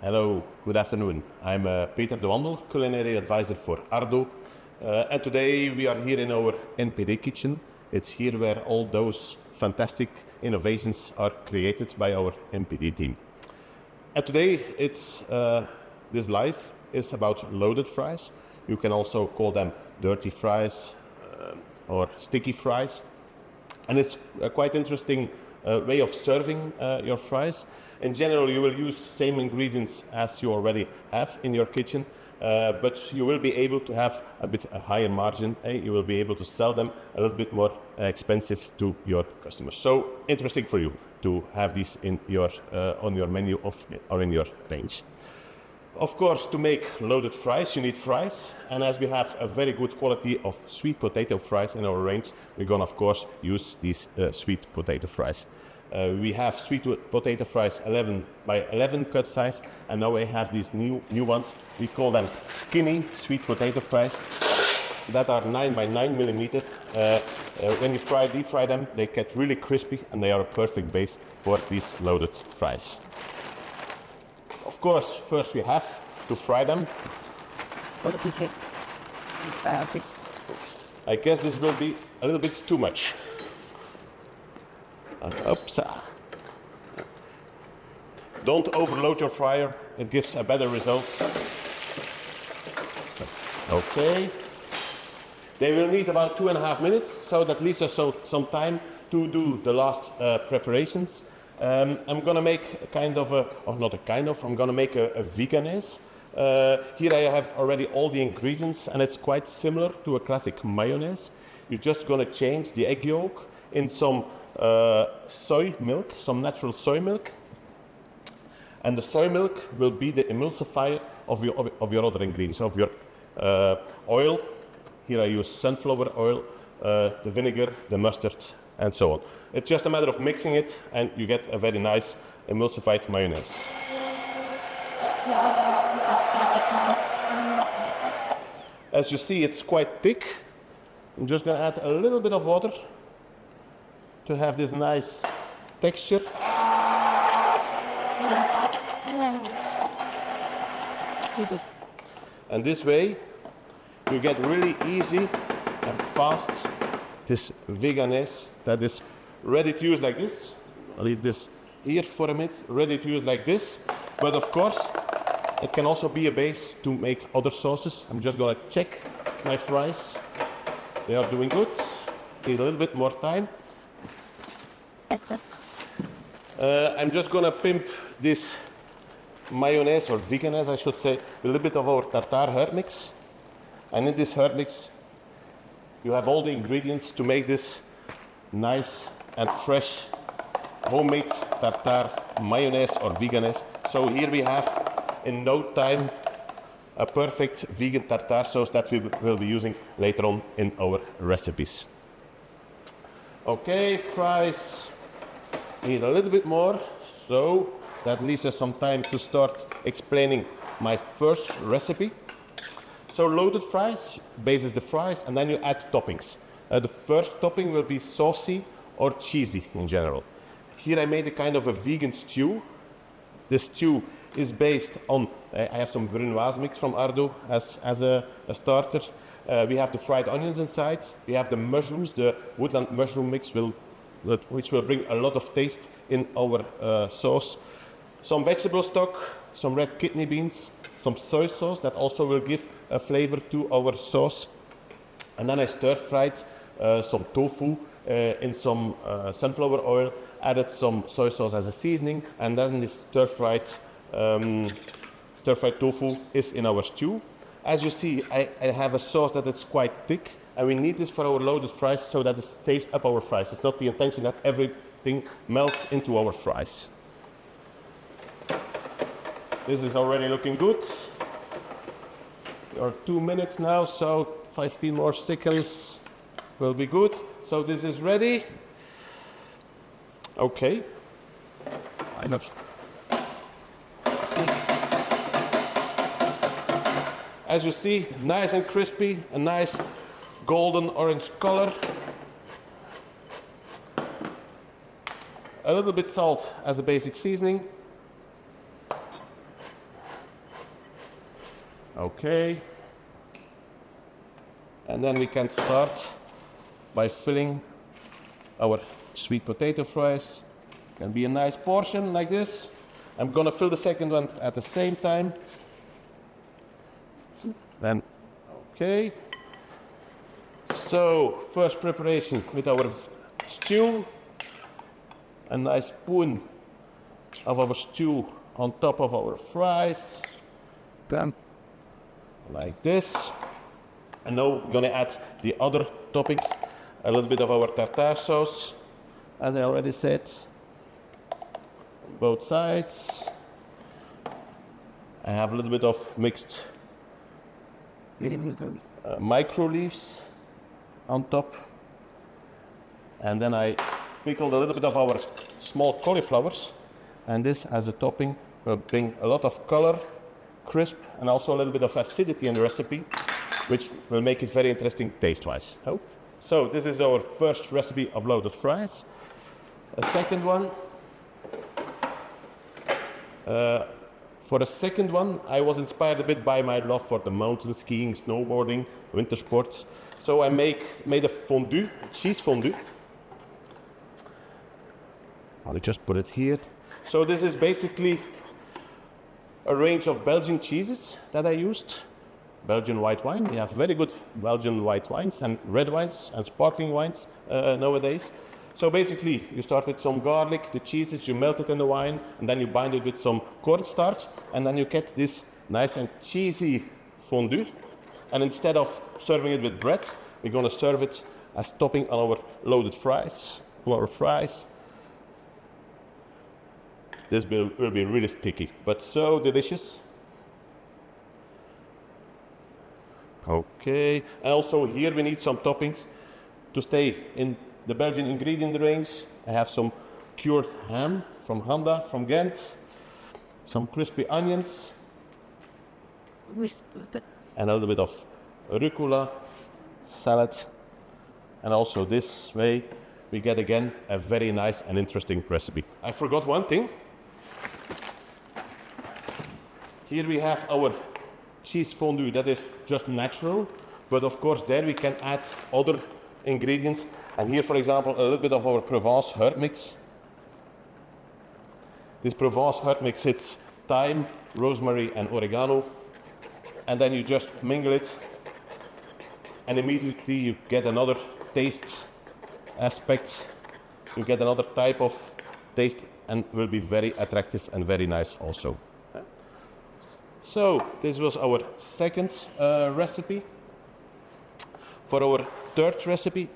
Hello, good afternoon. I'm Peter de Wandel, culinary advisor for Ardo. And today we are here in our NPD kitchen. It's here where all those fantastic innovations are created by our NPD team. And today this live is about loaded fries. You can also call them dirty fries or sticky fries. And it's a quite interesting way of serving your fries. In general, you will use the same ingredients as you already have in your kitchen, but you will be able to have a higher margin. You will be able to sell them a little bit more expensive to your customers. So interesting for you to have these in your on your menu or in your range. Of course, to make loaded fries, you need fries. And as we have a very good quality of sweet potato fries in our range, we're going to, of course, use these sweet potato fries. We have sweet potato fries 11 by 11 cut size, and now we have these new ones. We call them skinny sweet potato fries that are 9 by 9 millimeter. When you deep fry them, they get really crispy, and they are a perfect base for these loaded fries. Of course, first we have to fry them. I guess this will be a little bit too much. Oops. Don't overload your fryer, it gives a better result. Okay. They will need about 2.5 minutes, so that leaves us some time to do the last preparations. I'm gonna make I'm gonna make a veganese. Here I have already all the ingredients, and it's quite similar to a classic mayonnaise. You're just gonna change the egg yolk in some soy milk, some natural soy milk, and the soy milk will be the emulsifier of your other ingredients, of your oil. Here I use sunflower oil, the vinegar, the mustard, and so on. It's just a matter of mixing it, and you get a very nice emulsified mayonnaise. As you see, it's quite thick. I'm just going to add a little bit of water to have this nice texture. And this way you get really easy and fast this veganese that is ready to use like this. I'll leave this here for a minute, ready to use like this. But of course, it can also be a base to make other sauces. I'm just gonna check my fries. They are doing good. Need a little bit more time. I'm just gonna pimp this mayonnaise, or veganese I should say, with a little bit of our tartare herb mix. And in this herb mix, you have all the ingredients to make this nice and fresh homemade tartare mayonnaise or veganese. So here we have, in no time, a perfect vegan tartare sauce that we will be using later on in our recipes. Okay, fries need a little bit more, so that leaves us some time to start explaining my first recipe. So loaded fries, base is the fries, and then you add toppings. The first topping will be saucy or cheesy in general. Here I made a kind of a vegan stew. The stew is based on, I have some brunoise mix from Ardo as a starter. We have the fried onions inside. We have the mushrooms, the woodland mushroom mix which will bring a lot of taste in our sauce. Some vegetable stock, some red kidney beans, some soy sauce that also will give a flavor to our sauce. And then I stir-fried some tofu in some sunflower oil, added some soy sauce as a seasoning, and then this stir-fried tofu is in our stew. As you see, I have a sauce that is quite thick, and we need this for our loaded fries so that it stays up our fries. It's not the intention that everything melts into our fries. This is already looking good. We are 2 minutes now, so 15 more seconds will be good. So this is ready. Okay. Why not? As you see, nice and crispy, a nice golden orange color. A little bit salt as a basic seasoning. Okay. And then we can start by filling our sweet potato fries. Can be a nice portion like this. I'm gonna fill the second one at the same time. Then, okay. So, first preparation with our stew. A nice spoon of our stew on top of our fries. Then, like this. And now we're gonna add the other toppings. A little bit of our tartare sauce, as I already said. Both sides. I have a little bit of mixed micro leaves on top. And then I pickled a little bit of our small cauliflowers. And this as a topping will bring a lot of color, crisp, and also a little bit of acidity in the recipe, which will make it very interesting taste-wise. Oh. So this is our first recipe of loaded fries. A second one. For the second one, I was inspired a bit by my love for the mountain skiing, snowboarding, winter sports. So I made a fondue, cheese fondue. I'll just put it here. So this is basically a range of Belgian cheeses that I used. Belgian white wine. We have very good Belgian white wines and red wines and sparkling wines nowadays. So basically, you start with some garlic, the cheeses, you melt it in the wine, and then you bind it with some cornstarch, and then you get this nice and cheesy fondue. And instead of serving it with bread, we're going to serve it as topping on our loaded fries. This will be really sticky, but so delicious. Okay, and also here we need some toppings to stay in the Belgian ingredient range. I have some cured ham from Honda, from Ghent, some crispy onions, and a little bit of rucola, salad, and also this way we get again a very nice and interesting recipe. I forgot one thing. Here we have our cheese fondue that is just natural, but of course there we can add other ingredients. And here, for example, a little bit of our Provence herb mix. This Provence herb mix, it's thyme, rosemary, and oregano. And then you just mingle it, and immediately you get another taste aspect. You get another type of taste, and will be very attractive and very nice also. So this was our second recipe. For our third recipe,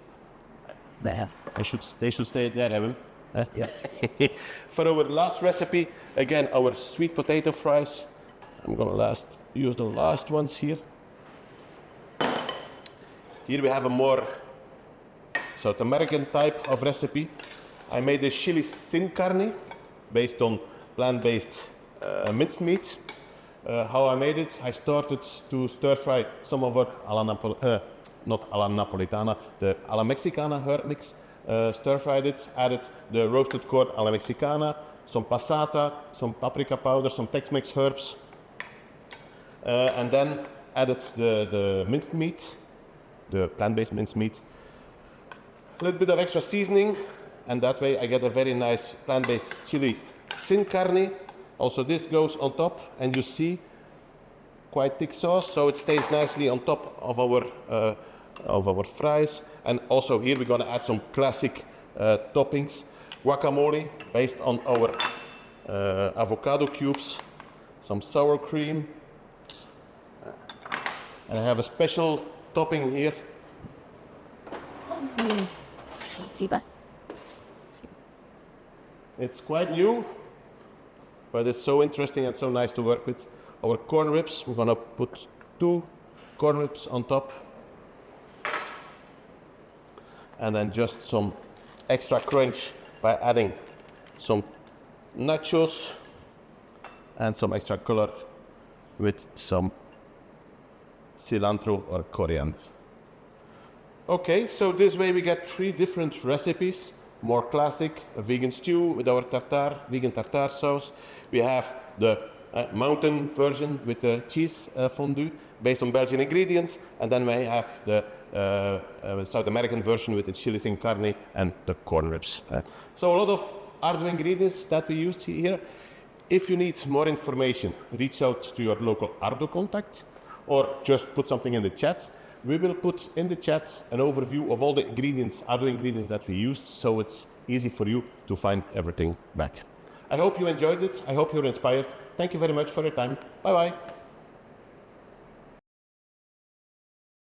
they should stay there, Evan. Yeah. For our last recipe, again our sweet potato fries. I'm gonna use the last ones here. Here we have a more South American type of recipe. I made a chili sin carne based on plant-based minced meat. How I made it, I started to stir fry some of our not alla napolitana, the alla mexicana herb mix. Stir fried it, added the roasted corn alla mexicana, some passata, some paprika powder, some Tex-Mex herbs, and then added the minced meat, the plant-based minced meat. A little bit of extra seasoning, and that way I get a very nice plant-based chili sin carne. Also this goes on top, and you see quite thick sauce, so it stays nicely on top of our fries. And also here we're gonna add some classic toppings, guacamole based on our avocado cubes, some sour cream, and I have a special topping here. It's quite new, but it's so interesting and so nice to work with. Our corn ribs, we're gonna put 2 corn ribs on top. And then just some extra crunch by adding some nachos and some extra color with some cilantro or coriander. Okay, so this way we get 3 different recipes. More classic, a vegan stew with our vegan tartare sauce. We have the mountain version with the cheese fondue based on Belgian ingredients, and then we have the South American version with the chili sin carne and the corn ribs. So a lot of Ardo ingredients that we used here. If you need more information, reach out to your local Ardo contact or just put something in the chat. We will put in the chat an overview of all the ingredients, Ardo ingredients that we used, so it's easy for you to find everything back. I hope you enjoyed it. I hope you're inspired. Thank you very much for your time. Bye-bye.